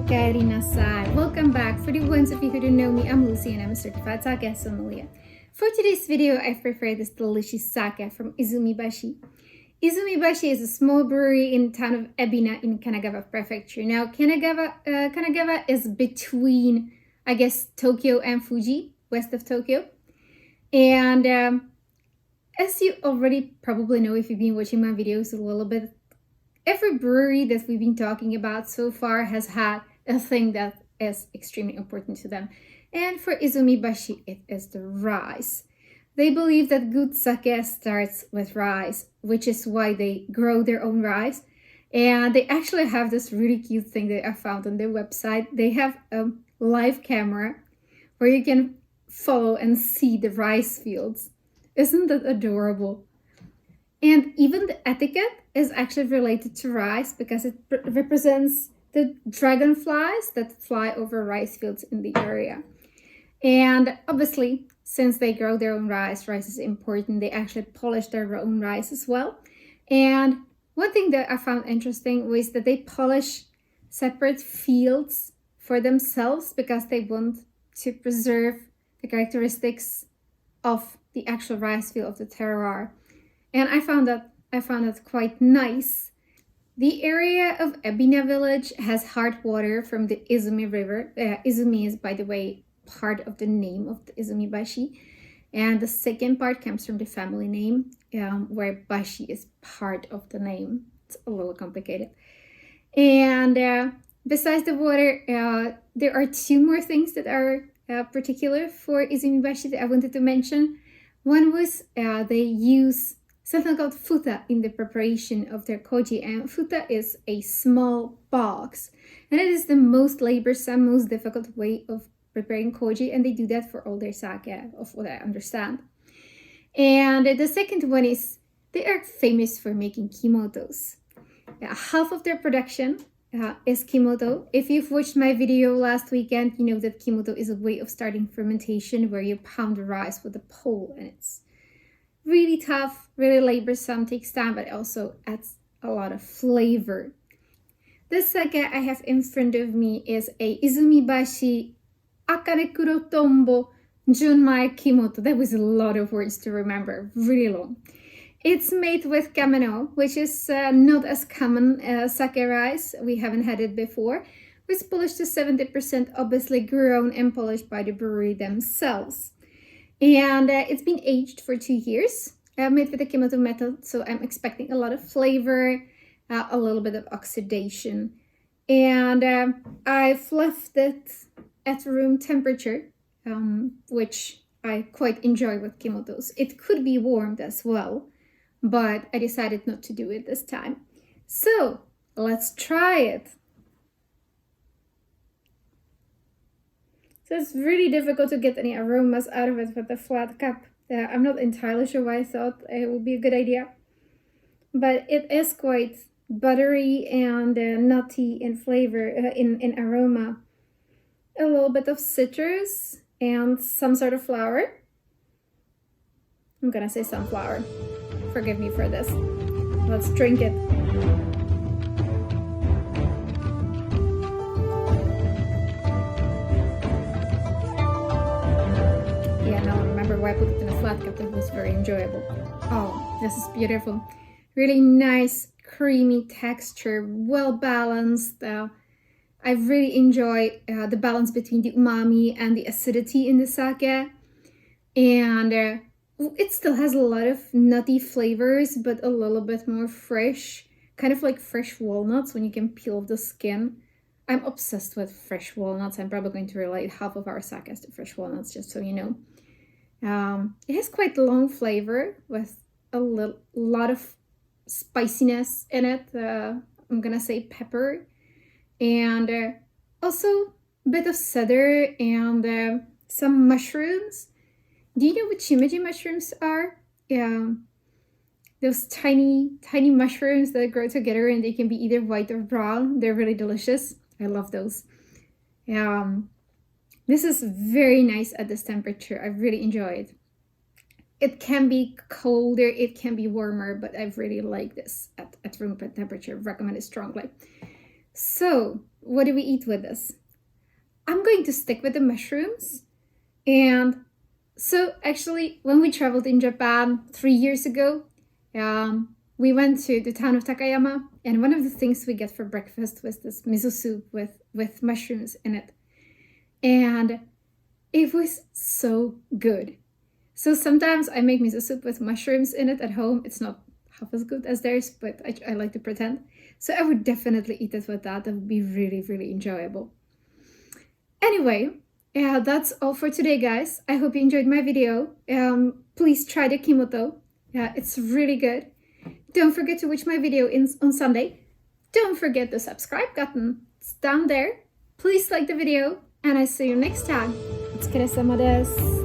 Okaeri nasai. Welcome back. For the ones of you who don't know me, I'm Lucie and I'm a certified sake sommelier. For today's video, I've prepared this delicious sake from Izumibashi. Izumibashi is a small brewery in the town of Ebina in Kanagawa Prefecture. Now, Kanagawa is between, I guess, Tokyo and Fuji, west of Tokyo. And as you already probably know if you've been watching my videos a little bit, every brewery that we've been talking about so far has had a thing that is extremely important to them. And for Izumibashi, it is the rice. They believe that good sake starts with rice, which is why they grow their own rice. And they actually have this really cute thing that I found on their website. They have a live camera where you can follow and see the rice fields. Isn't that adorable? And even the etiquette is actually related to rice because it represents the dragonflies that fly over rice fields in the area. And obviously, since they grow their own rice is important. They actually polish their own rice as well. And one thing that I found interesting was that they polish separate fields for themselves because they want to preserve the characteristics of the actual rice field of the terroir. And I found that quite nice. The area of Ebina village has hard water from the Izumi River. Izumi is, by the way, part of the name of the Izumibashi. And the second part comes from the family name, where Bashi is part of the name. It's a little complicated. And besides the water, there are two more things that are particular for Izumibashi that I wanted to mention. One was they use something called futa in the preparation of their koji, and futa is a small box, and it is the most laborsome, most difficult way of preparing koji, and they do that for all their sake, of what I understand. And the second one is they are famous for making kimotos. Half of their production is kimoto. If you've watched my video last weekend, you know that kimoto is a way of starting fermentation where you pound the rice with a pole, and it's really tough, really laborsome, takes time, but also adds a lot of flavor. This sake I have in front of me is a Izumibashi Akane Kurotombo Junmai Kimoto. That was a lot of words to remember, really long. It's made with kameno, which is not as common as sake rice. We haven't had it before. It's polished to 70%, obviously grown and polished by the brewery themselves. And it's been aged for 2 years, made with the Kimoto method, so I'm expecting a lot of flavor, a little bit of oxidation. And I've left it at room temperature, which I quite enjoy with Kimotos. It could be warmed as well, but I decided not to do it this time. So let's try it. So it's really difficult to get any aromas out of it with a flat cup. I'm not entirely sure why I thought it would be a good idea. But it is quite buttery and nutty in flavor, in aroma. A little bit of citrus and some sort of flower. I'm gonna say sunflower. Forgive me for this. Let's drink it. Yeah, now I remember why I put it in a flat cup. It was very enjoyable. Oh, this is beautiful. Really nice, creamy texture, well balanced. I really enjoy the balance between the umami and the acidity in the sake. And it still has a lot of nutty flavors, but a little bit more fresh. Kind of like fresh walnuts when you can peel off the skin. I'm obsessed with fresh walnuts. I'm probably going to relate half of our sake to fresh walnuts, just so you know. It has quite long flavor with a lot of spiciness in it. I'm gonna say pepper. And also a bit of cedar and some mushrooms. Do you know what shimeji mushrooms are? Yeah, those tiny mushrooms that grow together and they can be either white or brown. They're really delicious. I love those. This is very nice at this temperature. I really enjoy it. It can be colder, it can be warmer, but I really like this at room temperature. Recommend it strongly. So what do we eat with this? I'm going to stick with the mushrooms. And so actually, when we traveled in Japan 3 years ago, we went to the town of Takayama, and one of the things we get for breakfast was this miso soup with mushrooms in it. And it was so good. So sometimes I make miso soup with mushrooms in it at home. It's not half as good as theirs, but I like to pretend. So I would definitely eat it with that. That would be really, really enjoyable. Anyway, yeah, that's all for today, guys. I hope you enjoyed my video. Please try the Kimoto. Yeah, it's really good. Don't forget to watch my video on Sunday. Don't forget the subscribe button. It's down there. Please like the video, and I see you next time. お疲れ様です。